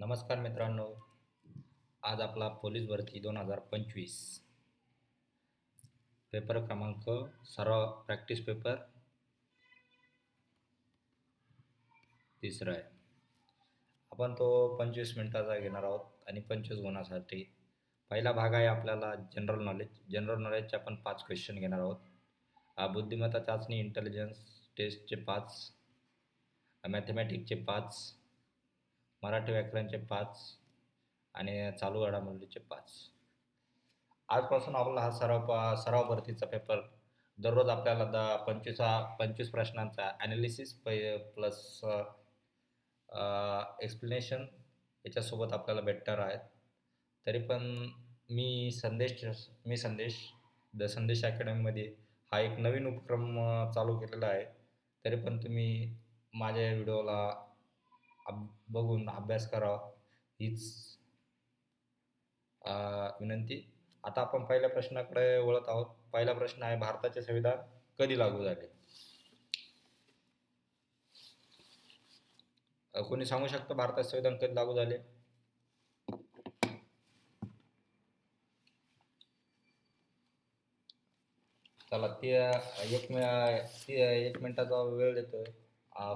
नमस्कार मित्रांनो, आज आपला पोलीस भरती 2025 पेपर क्रमांक सराव प्रॅक्टिस पेपर तिसरा आहे. आपण तो 25 मिनिटाचा घेणार आहोत आणि 25 गुणासाठी पहिला भाग आहे आपल्याला जनरल नॉलेजचे आपण 5 क्वेश्चन घेणार आहोत. बुद्धिमत्ता चाचणी इंटेलिजन्स टेस्टचे 5, मॅथमॅटिक्सचे 5, मराठी व्याकरणचे 5 आणि चालू घडामोडीचे 5. आजपासून आपला हा सराव भरतीचा पेपर दररोज आपल्याला 25 प्रश्नांचा ॲनालिसिस प्लस एक्सप्लेनेशन याच्यासोबत आपल्याला भेटणार आहेत. तरी पण मी संदेश द संदेश अकॅडमीमध्ये हा एक नवीन उपक्रम चालू केलेला आहे. तरी पण तुम्ही माझ्या व्हिडिओला बघून अभ्यास करावा हीच विनंती. आता आपण पहिल्या प्रश्नाकडे वळत आहोत. पहिला प्रश्न आहे, भारताचे संविधान कधी लागू झाले? कोणी सांगू शकतं भारताचे संविधान कधी लागू झाले? चला, एक मिनिटाचा वेळ देतोय.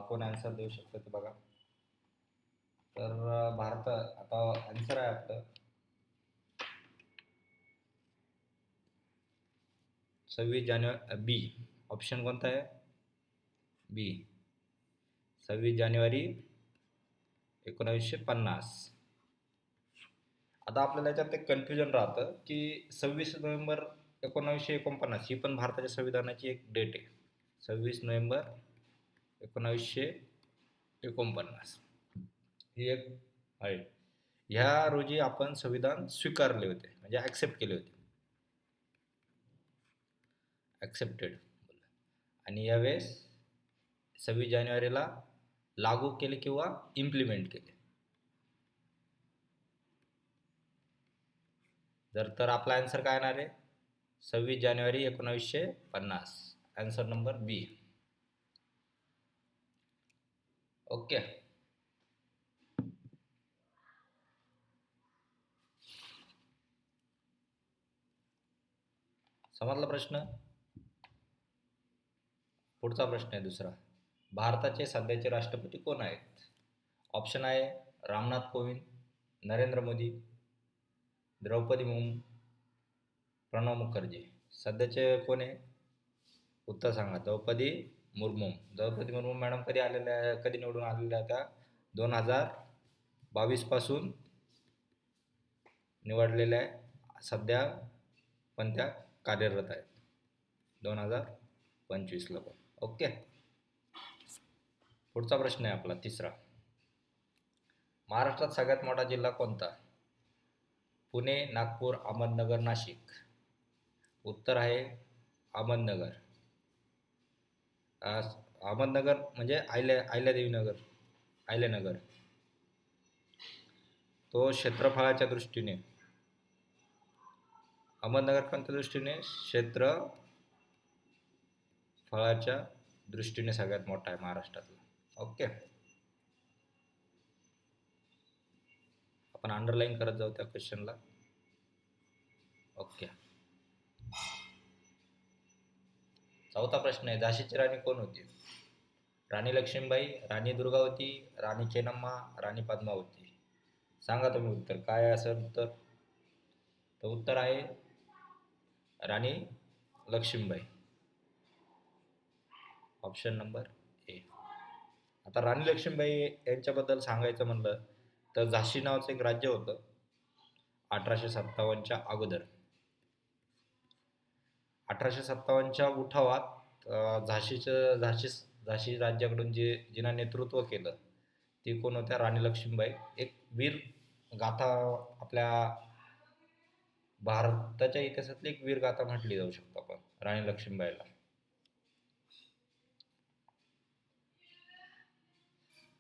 कोण आन्सर देऊ शकतं ते बघा. तर भारत आता आन्सर आहे आपलं 26 जानेवारी. बी ऑप्शन कोणता आहे? बी 26 जानेवारी 1950. आता आपल्याला याच्यात एक कन्फ्युजन राहतं की 26 नोव्हेंबर 1949 ही पण भारताच्या संविधानाची एक डेट आहे. 26 नोव्हेंबर 1949 ही एक आहे. ह्या रोजी आपण संविधान स्वीकारले होते, म्हणजे ॲक्सेप्ट केले होते, ॲक्सेप्टेड. आणि यावेळेस 26 जानेवारीला लागू केले किंवा इम्प्लिमेंट केले. तर आपला आन्सर काय येणार आहे? 26 जानेवारी 1950. आन्सर नंबर बी. ओके. समजला प्रश्न? पुढचा प्रश्न आहे दुसरा. भारताचे सध्याचे राष्ट्रपती कोण आहेत? ऑप्शन आहे रामनाथ कोविंद, नरेंद्र मोदी, द्रौपदी मुर्मू, प्रणव मुखर्जी. सध्याचे कोण आहे? उत्तर सांगा. द्रौपदी मुर्मू मॅडम कधी निवडून आलेल्या त्या 2022 पासून निवडलेल्या आहे. सध्या पण त्या कार्यरत आहेत 2025ला पण. ओके. पुढचा प्रश्न आहे आपला तिसरा. महाराष्ट्रात सगळ्यात मोठा जिल्हा कोणता? पुणे, नागपूर, अहमदनगर, नाशिक. उत्तर आहे अहमदनगर. अहमदनगर म्हणजे अहिल्यानगर. तो क्षेत्रफळाच्या दृष्टीने, अहमदनगर कोणत्या दृष्टीने? क्षेत्रफळाच्या दृष्टीने सगळ्यात मोठा आहे महाराष्ट्रातला. ओके. आपण अंडरलाईन करत जाऊ त्या क्वेश्चनला. ओके. चौथा प्रश्न आहे, झाशीची राणी कोण होती? राणी लक्ष्मीबाई, राणी दुर्गावती, राणी चेन्नम्मा, राणी पद्मावती. सांगा तुम्ही उत्तर काय असेल तर. उत्तर आहे Rani Lakshmibai. Option number A. आता राणी लक्ष्मीबाई यांच्याबद्दल सांगायचं म्हणलं तर झाशी नावाचं एक राज्य होतं 1857च्या अगोदर. 1857च्या उठावात झाशी राज्याकडून जिनं नेतृत्व केलं ती कोण होत्या? राणी लक्ष्मीबाई. एक वीर गाथा आपल्या भारताच्या इतिहासातली एक वीर गाथा म्हटली जाऊ शकतो आपण राणी लक्ष्मीबाईला.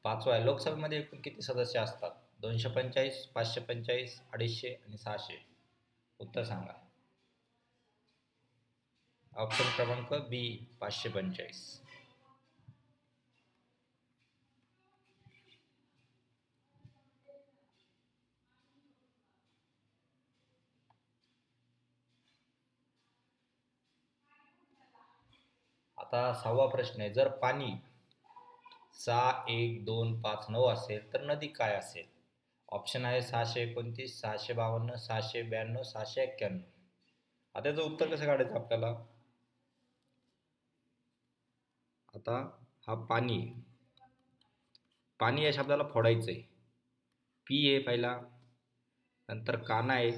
5वा आहे, लोकसभेमध्ये एकूण किती सदस्य असतात? 245, 545, 250 आणि 600. उत्तर सांगा. ऑप्शन क्रमांक बी 545. आता 6वा प्रश्न आहे, जर पाणी 6, 1, 2, 5, 9 असेल तर नदी काय असेल? ऑप्शन आहे 629, 652, 692, 691. आता याचं उत्तर कसं काढायचं आपल्याला? आता हा पाणी पाणी या शब्दाला फोडायचं आहे. पी आहे पहिला, नंतर काना आहे.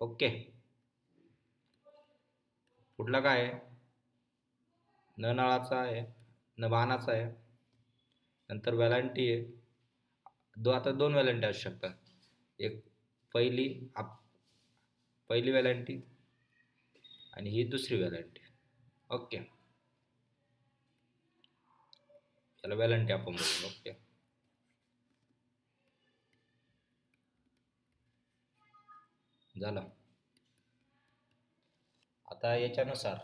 ओके. पुढला काय आहे? न नळाचा आहे, न बाणाचा आहे. नंतर वेलांटी आहे. आता दोन वेलांटी असू शकतात. एक पहिली पहिली वेलांटी आणि ही दुसरी वेलांटी. ओके, याला वेलांटी आपण बोलू. ओके, झालं. आता याच्यानुसार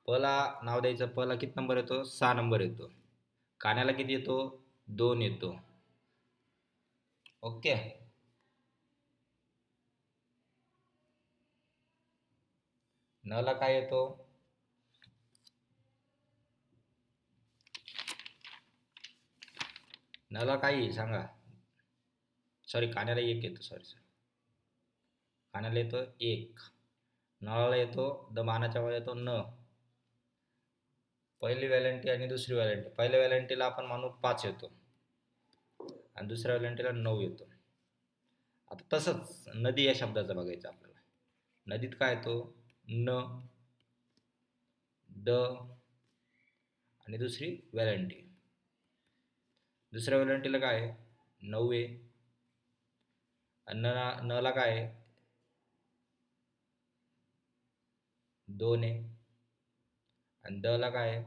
पला नाव द्यायचं. पला किती नंबर येतो? 6 नंबर येतो. कान्याला किती येतो? 2 येतो. ओके. नला काय येतो? नला काय सांगा? सॉरी, कान्याला 1 येतो. सॉरी, कान्याला येतो 1. नळाला येतो, द बाणाच्या मध्ये येतो न. पहिली व्हॅलेंटी आणि दुसरी व्हॅलेंटी. पहिल्या व्हॅलेंटीला आपण मानू 5 येतो आणि दुसऱ्या व्हॅलेंटीला 9 येतो. आता तसंच नदी या शब्दाचं बघायचं आपल्याला. नदीत काय येतो? न, द आणि दुसरी व्हॅलेंटी. दुसऱ्या व्हॅलेंटीला काय आहे? 9 आहे. आणि नला काय आहे? 2 आहे. आणि द ला काय आहे?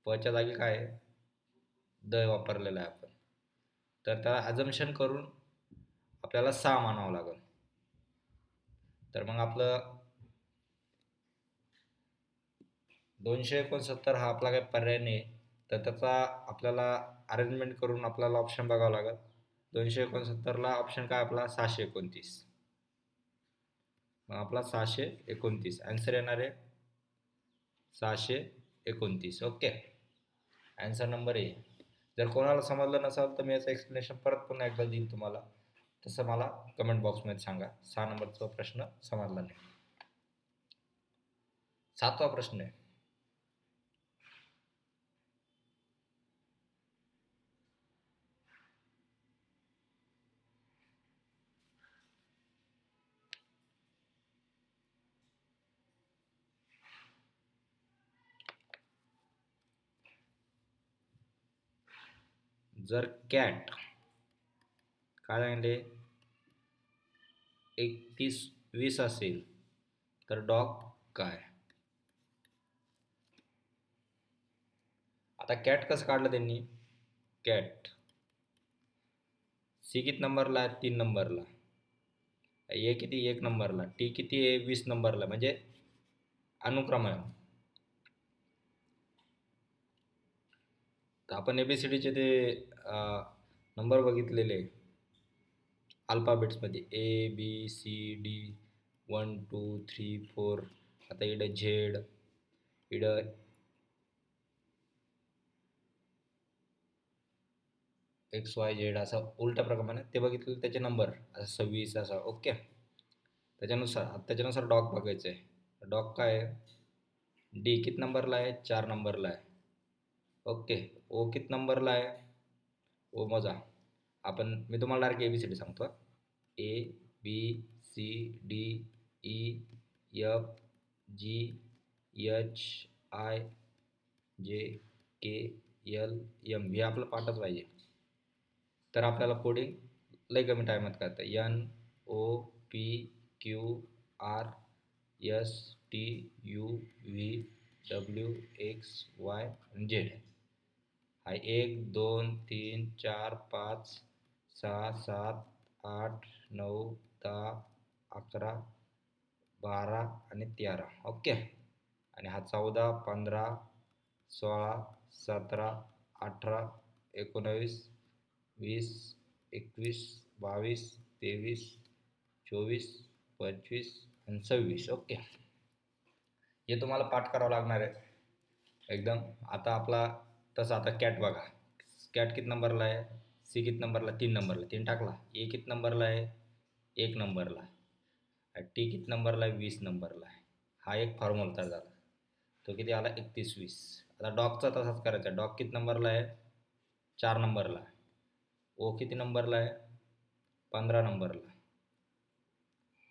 पच्या जागी काय आहे? द वापरलेला आहे आपण. तर त्याला अजम्पशन करून आपल्याला 6 मानावं लागेल. तर मग आपलं 269 हा आपला काही पर्याय नाही. तर त्याचा आपल्याला अरेंजमेंट करून आपल्याला ऑप्शन बघावं लागेल. 269ला ऑप्शन काय आपला? 629. मग आपला 629 आन्सर येणार आहे. 629. Okay, answer number A. जर कोणाला समजलं नसेल तर मी याचं एक्सप्लेनेशन परत पुन्हा एकदा देईन तुम्हाला. तसं मला कमेंट बॉक्समध्ये सांगा. 6 नंबरचा प्रश्न समजला नाही. 7वा प्रश्न आहे, जर कॅट काय सांगितले 31-20 असेल तर डॉग काय? आता कॅट कसं काढलं त्यांनी? कॅट सी किती नंबरला आहे? 3 नंबरला. ए किती? 1 नंबरला. टी किती आहे? 20 नंबरला. म्हणजे अनुक्रम आहे. तर आपण ABCDचे ते नंबर बघितलेले अल्फाबेट्समध्ये ABCD 1 2 3 4. आता इकडं झेड, इकडं XYZ असं उलट्या प्रमाणे ते बघितलं त्याचे नंबर असं 26 असा. ओके, त्याच्यानुसार डॉग बघायचं आहे. डॉग काय आहे? डी किती नंबरला आहे? 4 नंबरला आहे. ओके, ओ किती नंबरला आहे? ओ मोजा. मी तुम्हाला डायरेक्ट ABCD सांगतो. ABCDEFGHIJKLM हे आपलं पाठच पाहिजे. तर आपल्याला कोडिंग लई कमी टायमात करता. NOPQRSTUVWXY Z. हा 1 2 3 4 5 6 7 8 9 10 11 12 आणि 13. ओके, आणि हा 14 15 16 17 18 19 20 21 22 23 24 25 आणि 26. ओके, हे तुम्हाला पाठ करावं लागणार आहे एकदम. आता आपला तसं आता कॅट बघा. कॅट किती नंबरला आहे? सी किती नंबरला? 3 नंबरला. 3 टाकला. ए किती नंबरला आहे? 1 नंबरला. टी किती नंबरला आहे? 20 नंबरला आहे. हा एक फॉर्म्युला तयार झाला. तो किती आला? 31 20. आता डॉगचा तसाच करायचा. डॉग किती नंबरला आहे? 4 नंबरला. ओ किती नंबरला आहे? 15 नंबरला.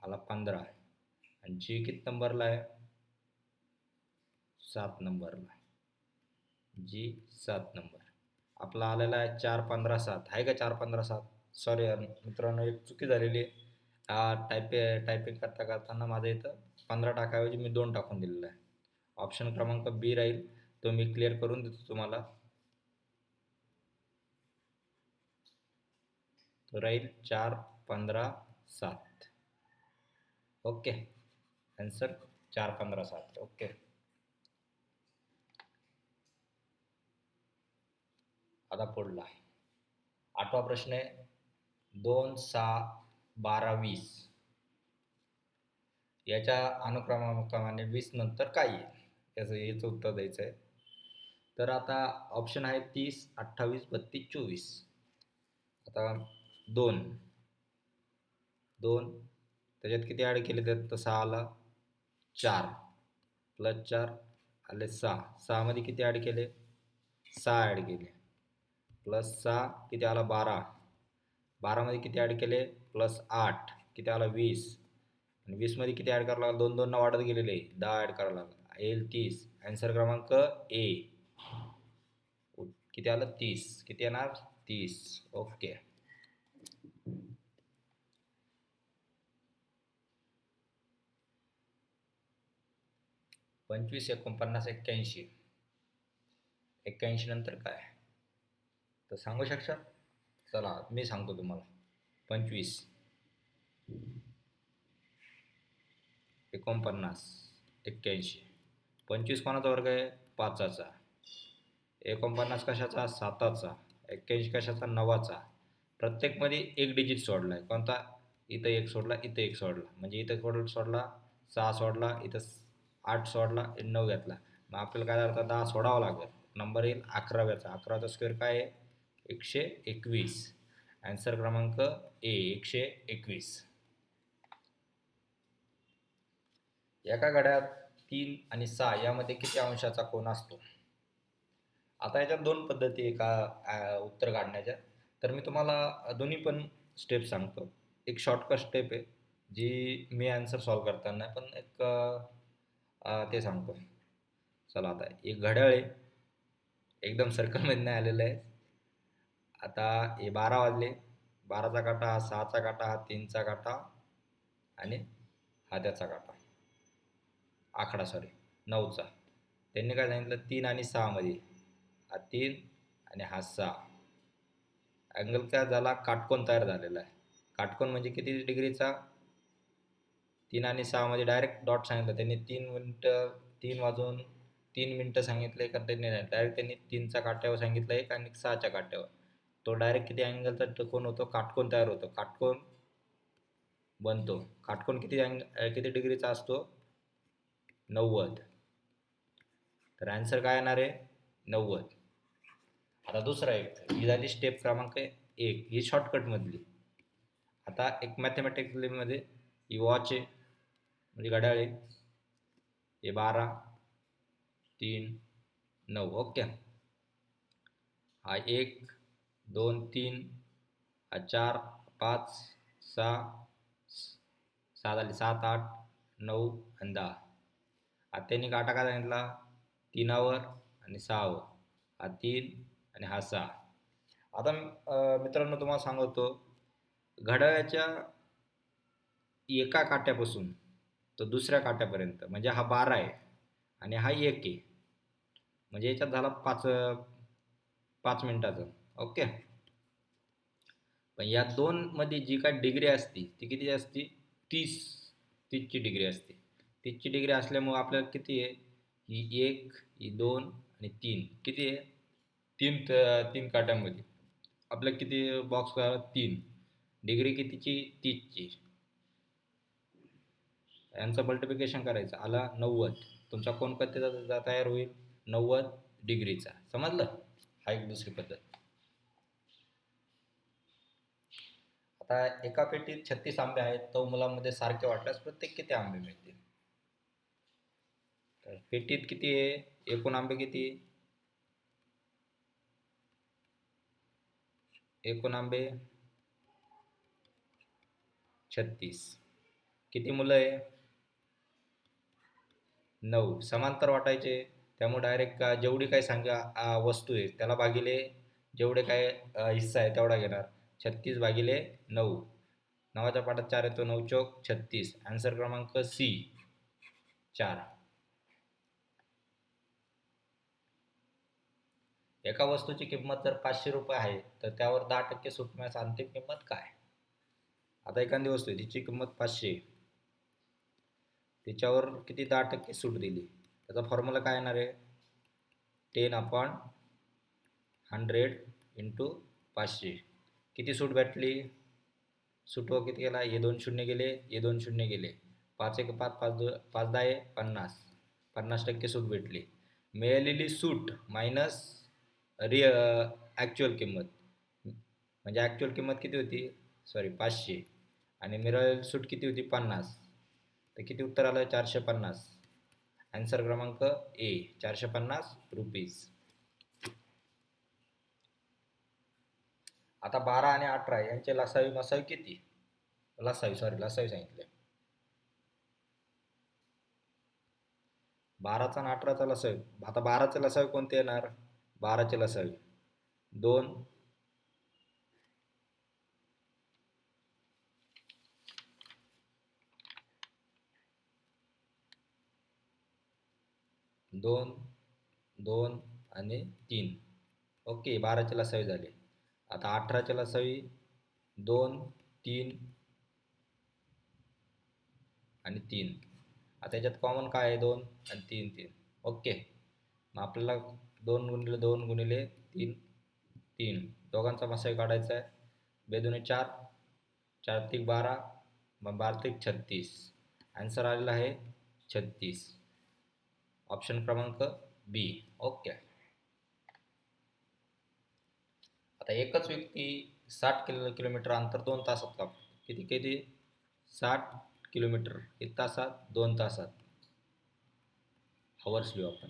आला 15. आणि जी किती नंबरला आहे? 7 नंबरला. जी 7 नंबर. आपला आलेला आहे 4 15 7. आहे का 4 15 7? सॉरी यार मित्रांनो, एक चुकी झालेली आहे. टायपिंग करता करताना माझं इथं 15 टाकाऐवजी मी 2 टाकून दिलेलं आहे. ऑप्शन क्रमांक बी राहील, तो मी क्लिअर करून देतो तुम्हाला. तो राहील 4 15 7. Okay, answer 4 15 7. ओके, आता पुढला 8वा प्रश्न आहे. 2 6 12 20 याच्या अनुक्रमाने 20 नंतर काय येईल याचं उत्तर द्यायचं आहे. तर आता ऑप्शन आहे 30 28 32 24. आता 2 त्याच्यात किती ॲड केले? त्यात 6 आला. 4 प्लस 4 आले 6. 6 मध्ये किती ॲड केले? 6 ॲड केले. प्लस 6 किती आला? 12. 12 मध्ये किती ॲड केले? प्लस 8 किती आला? 20. आणि 20 मध्ये किती ॲड करावं लागलं? 2 2 वाढत गेलेले 10 ॲड करावं लागलं. येईल 30. आन्सर क्रमांक ए. किती आलं? 30. किती येणार? 30. ओके, 25 49 81. 81 नंतर काय तर सांगू शकता? चला मी सांगतो तुम्हाला. 25 49 81. 25 कोणाचा वर्ग आहे? 5चा. 49 कशाचा? 7चा. 81 कशाचा? 9चा. प्रत्येकमध्ये एक डिजिट सोडला आहे. कोणता? इथं एक सोडला, इथं एक सोडला. म्हणजे इथं सोडला 6 सोडला, इथं 8 सोडला, 9 घेतला. मग आपल्याला काय झालं? 10 सोडावं लागेल. नंबर येईल 11व्याचा. 11चा स्क्वेअर काय आहे? 121. आन्सर क्रमांक ए 121. एका घड्याळात 3 आणि 6 यामध्ये किती अंशाचा कोन असतो? आता याच्यात 2 पद्धती आहे का उत्तर काढण्याच्या. तर मी तुम्हाला दोन्ही पण स्टेप सांगतो. एक शॉर्टकट स्टेप आहे जी मी आन्सर सॉल्व करताना, पण एक ते सांगतो. चला, आता एक घड्याळ आहे, एकदम सर्कलमध्ये नाही आलेलं आहे. आता हे 12 वाजले. 12चा काटा हा, 6चा काटा हा, 3चा काटा आणि हा त्याचा काटा. आकडा सॉरी 9चा. त्यांनी काय सांगितलं? 3 आणि 6 मध्ये. हा 3 आणि हा 6. अँगल काय झाला? काटकोन तयार झालेला आहे. काटकोन म्हणजे किती डिग्रीचा? 3 आणि 6 मध्ये डायरेक्ट डॉट सांगितलं त्यांनी. 3 वाजून 3 मिनटं सांगितले का? त्यांनी डायरेक्ट त्यांनी 3चा काट्यावर सांगितलं एक आणि 6च्या काट्यावर. तो डायरेक्ट किती अँगलचा कोन होतो? काटकोन तयार होतो. काटकोन बनतो. काटकोन किती डिग्रीचा असतो? 90. तर आन्सर काय येणार आहे? 90. आता दुसरा एक, ही झाली स्टेप क्रमांक 1, ही शॉर्टकट मधली. आता एक मॅथमॅटिकलीमध्ये ही वॉच आहे, म्हणजे घड्याळ आहे. हे 12 3 9. ओके, हा 1 2 3, हा 4 5 6 6 झाले, 7 8 9 आणि 10. आता त्यांनी काटा काय सांगितला? 3वर आणि 6वर. हा 3 आणि हा 6. आता मित्रांनो तुम्हाला सांगतो, घड्याळाच्या एका काट्यापासून तर दुसऱ्या काट्यापर्यंत, म्हणजे हा 12 आहे आणि हा 1 आहे, म्हणजे याच्यात झाला 5 मिनिटाचं. ओके, पण या 2 मध्ये जी काय डिग्री असती ती किती असती? 30ची डिग्री असते. 30ची डिग्री असल्यामुळे आपल्याला किती आहे? ही 1, ही 2 आणि 3. किती आहे? 3 काट्यांमध्ये आपल्याला किती बॉक्स करा? 3. डिग्री कितीची? 30ची. यांचं मल्टिप्लिकेशन करायचं, आला 90. तुमचा कोण पद्धतीचा तयार होईल? 90 डिग्रीचा. समजलं? हा एक दुसरी पद्धत. आता एका पेटीत 36 आंबे आहेत, तो मुलांमध्ये सारखे वाटल्यास प्रत्येक किती आंबे मिळतील? तर पेटीत किती आहे? एकूण आंबे किती? एकूण आंबे 36. किती मुलं आहे? 9. समांतर वाटायचे, त्यामुळे डायरेक्ट जेवढी काही वस्तू आहे त्याला भागिले जेवढे काय हिस्सा आहे तेवढा घेणार. 36 भागिले 9. 9च्या पाठात 4 येतो, 9 चौक 36. आन्सर क्रमांक सी 4. एका वस्तूची किंमत जर 500 रुपये आहे तर त्यावर 10% सूट मिळाल्यास अंतिम किंमत काय? आता एखादी वस्तू आहे, तिची किंमत 500, तिच्यावर किती 10% सूट दिली, त्याचा फॉर्म्युला काय येणार आहे? 10/100 इंटू 500. किती सूट भेटली? सूटवर किती गेला? हे 2 शून्य गेले, हे 2 शून्य गेले. 5 1 5 5 2 5 10 50. 50% सूट भेटली. मिळालेली सूट मायनस ॲक्च्युअल किंमत, म्हणजे ॲक्च्युअल किंमत किती होती? सॉरी 500 आणि मिळालेली सूट किती होती? 50. तर किती उत्तर आलं? 450. आन्सर क्रमांक ए 450 रुपीज. आता 12 आणि 18 यांचे लसावी मसावी किती? लसावी सांगितले. 12चा आणि 18चा लसावी. आता 12चे लसावी कोणते येणार? 12चे लसावी 2, 2 2 आणि 3. ओके, 12चे लसावी झाले. आता 18चे लसावी 2 3 आणि 3. आता याच्यात कॉमन काय आहे? 2 आणि 3 3. ओके, मग आपल्याला 2 गुणिले 2 गुणिले 3 3 दोघांचा मसाई काढायचा आहे. 2 दुणे 4, 4 त्रिक 12, मग 12 त्रिक 36. आन्सर आलेला आहे 36. ऑप्शन क्रमांक बी. ओके. आता एकच व्यक्ती 60 किलोमीटर अंतर 2 तासात कापतो. किती किती? 60 किलोमीटर किती तासात? 2 तासात. हवर्स लिहू आपण.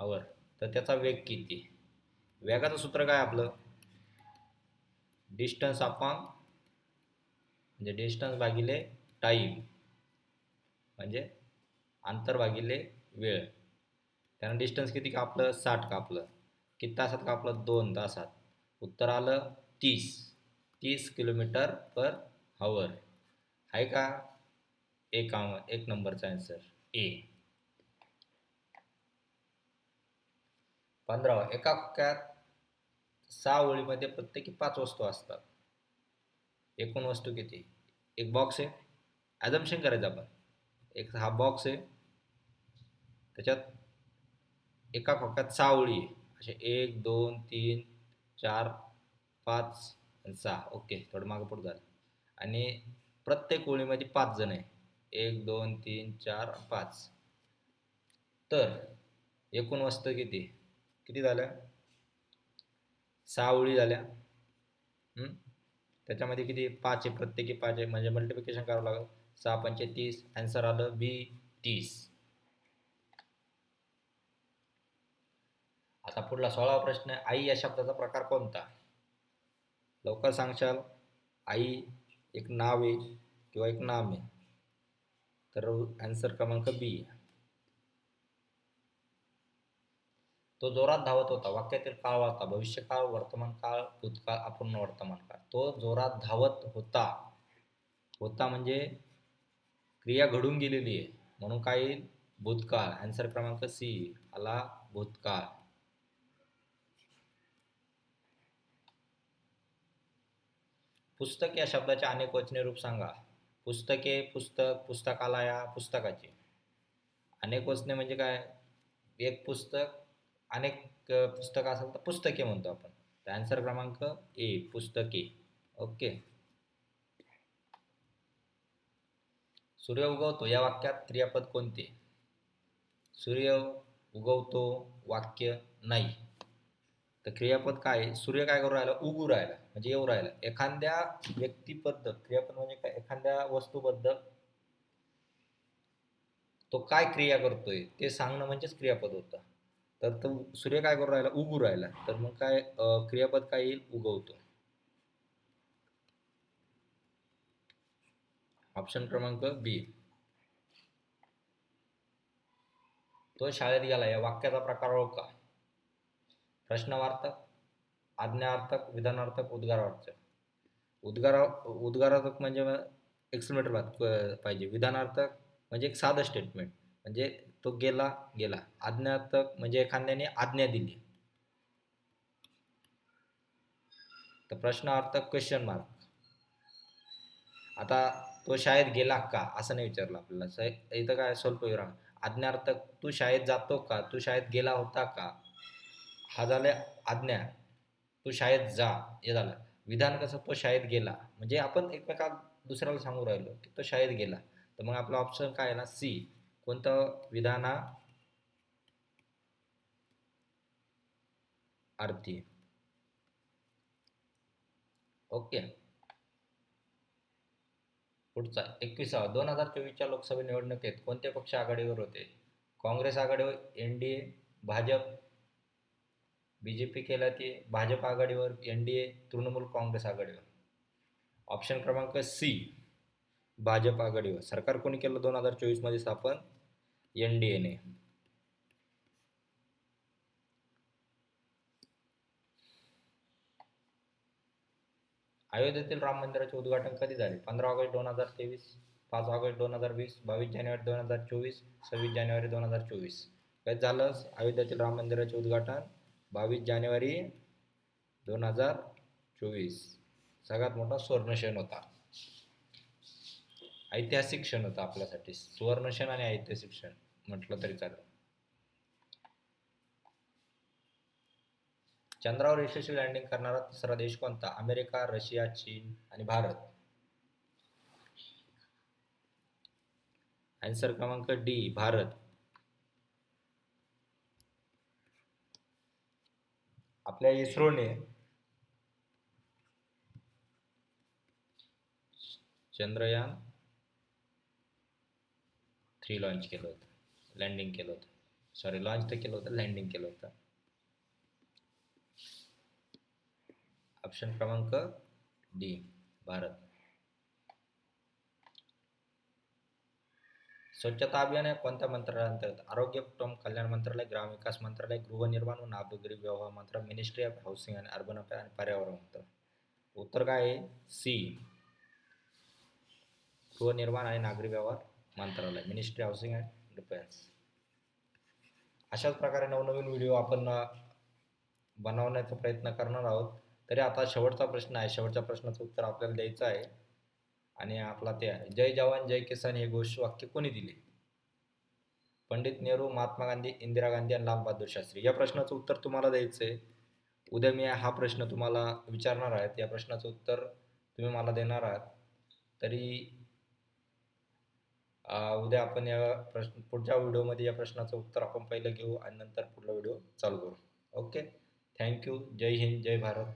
हवर. तर त्याचा वेग किती? वेगाचं सूत्र काय आपलं? डिस्टन्स अपॉन, म्हणजे डिस्टन्स भागिले टाईम, म्हणजे अंतर भागिले वेळ. त्यानं डिस्टन्स किती कापलं? 60 कापलं. किती तासात कापलं? 2 तासात. उत्तर आलं 30. 30 किलोमीटर पर हवर. आहे का? एक नंबरचा आन्सर ए. 15. एका खोक्यात 6 ओळीमध्ये प्रत्येकी 5 वस्तू असतात. एकूण वस्तू किती? एक बॉक्स आहे, ॲझम्पशन करायचं आपण. एक हा बॉक्स आहे, त्याच्यात एका खोक्यात 6 ओळी आहे. असे 1 2 3 4 5 आणि 6. ओके, थोडं मागं पुढं झालं. आणि प्रत्येक ओळीमध्ये 5 जण आहे. 1 2 3 4 5. तर एकूण वस्तू किती किती झाल्या? 6 ओळी झाल्या. त्याच्यामध्ये किती? 5 आहे, प्रत्येकी 5 आहे, म्हणजे मल्टिप्लिकेशन करावं लागेल. 6 5 30. आन्सर आलं बी 30. आता पुढला 16वा प्रश्न. आई या शब्दाचा प्रकार कोणता? लवकर सांगशाल? आई एक नाव आहे किंवा एक नाम आहे. तर आन्सर क्रमांक बी. तो जोरात धावत होता. वाक्यातील काळ वाचा. भविष्यकाळ, वर्तमान काळ, भूतकाळ, अपूर्ण वर्तमान काळ. तो जोरात धावत होता. होता म्हणजे क्रिया घडून गेलेली आहे, म्हणून काय येईल? भूतकाळ. आन्सर क्रमांक सी आला भूतकाळ. पुस्तक या शब्दाचे अनेक वचने रूप सांगा. पुस्तके, पुस्तक, पुस्तकालया, पुस्तकाचे. अनेक वचने म्हणजे काय? एक पुस्तक, अनेक पुस्तक असेल तर पुस्तके म्हणतो आपण. तर आन्सर क्रमांक ए पुस्तके. ओके. सूर्य उगवतो या वाक्यात क्रियापद कोणते? सूर्य उगवतो वाक्य नाही. तर क्रियापद काय आहे? सूर्य काय करू राहिला? उगू राहिला, म्हणजे येऊ राहिला. एखाद्या व्यक्तीबद्दल क्रियापद म्हणजे काय? एखाद्या वस्तूबद्दल तो काय क्रिया करतोय ते सांगणं म्हणजेच क्रियापद होतं. तर तो सूर्य काय करू राहिला? उगू राहिला. तर मग काय क्रियापद काय येईल? उगवतो. ऑप्शन क्रमांक बी. तो शाळेत गेला या वाक्याचा प्रकार ओळखा. प्रश्नवार्थक, आज्ञार्थक, विधानार्थक, उद्गारार्थक. उद्गारार्थक म्हणजे एक्सक्लेमेटरी पाहिजे. विधानार्थक म्हणजे एक साधं स्टेटमेंट, म्हणजे तो गेला गेला. आज्ञार्थक म्हणजे एखाद्याने आज्ञा दिली. तर प्रश्नार्थक क्वेश्चन मार्क. आता तो शाळेत गेला का असं नाही विचारलं आपल्याला, इथं काय स्वल्पविराम. आज्ञार्थक तू शाळेत जातो का, तू शाळेत गेला होता का, हा झाला आज्ञा. तू शाळेत जा हे झालं. विधान कसं? तो शाळेत गेला, म्हणजे आपण एकमेका दुसऱ्याला सांगू राहिलो की तो शाळेत गेला. तर मग आपला ऑप्शन काय आहे ना, सी. कोणतं? विधाना अर्थी. ओके. पुढचा 21. 2024च्या लोकसभा निवडणुकीत कोणते पक्ष आघाडीवर होते? काँग्रेस आघाडीवर, एनडीए, भाजप, बीजेपी केला ते भाजप आघाडीवर, एनडीए, तृणमूल काँग्रेस आघाडीवर. ऑप्शन क्रमांक सी भाजप आघाडीवर. सरकार कोणी केलं 2024 मध्ये स्थापन? एनडीएने. अयोध्येतील राम मंदिराचे उद्घाटन कधी झाले? 15 ऑगस्ट 2023, 5 ऑगस्ट 2020, 22 जानेवारी 2024, 26 जानेवारी 2024. काय झालं? अयोध्येतील राम मंदिराचे उद्घाटन 22 जानेवारी 2024. सगळ्यात मोठा सुवर्णक्षण होता, ऐतिहासिक क्षण होता आपल्यासाठी. सुवर्णक्षण आणि ऐतिहासिक क्षण म्हटलं तरी चालेल. चंद्रावर यशस्वी लँडिंग करणारा तिसरा देश कोणता? अमेरिका, रशिया, चीन आणि भारत. आन्सर क्रमांक डी भारत. आपल्या इस्रोने चंद्रयान 3 लॉन्च केलं होतं, लँडिंग केलं होतं. सॉरी, लॉन्च तर केलं होतं, लँडिंग केलं होतं. ऑप्शन क्रमांक डी भारत. स्वच्छता अभियान कोणत्या मंत्रालयाअंतर्गत? आरोग्य, कुटुंब कल्याण मंत्रालय, ग्रामविकास मंत्रालय, गृहनिर्माण व नागरी व्यवहार मंत्रालय, ministry of housing and urban affair आणि पर्यावरण मंत्रालय. उत्तर काय आहे? सी गृहनिर्माण आणि नागरी व्यवहार मंत्रालय, मिनिस्ट्री हाऊसिंग अँड डिफेन्स. अशाच प्रकारे नवनवीन व्हिडिओ आपण बनवण्याचा प्रयत्न करणार आहोत. तरी आता शेवटचा प्रश्न आहे, शेवटच्या प्रश्नाचं उत्तर आपल्याला द्यायचं आहे. आणि आपला ते आहे, जय जवान जय किसान हे घोषवाक्य कोणी दिले? पंडित नेहरू, महात्मा गांधी, इंदिरा गांधी आणि लाल बहादूर शास्त्री. या प्रश्नाचं उत्तर तुम्हाला द्यायचं आहे. उद्या मी हा प्रश्न तुम्हाला विचारणार आहे, या प्रश्नाचं उत्तर तुम्ही मला देणार आहात. तरी उद्या आपण या पुढच्या व्हिडिओमध्ये या प्रश्नाचं उत्तर आपण पहिलं घेऊ आणि नंतर पुढला व्हिडिओ चालू करू. ओके. थँक्यू. जय हिंद, जय भारत.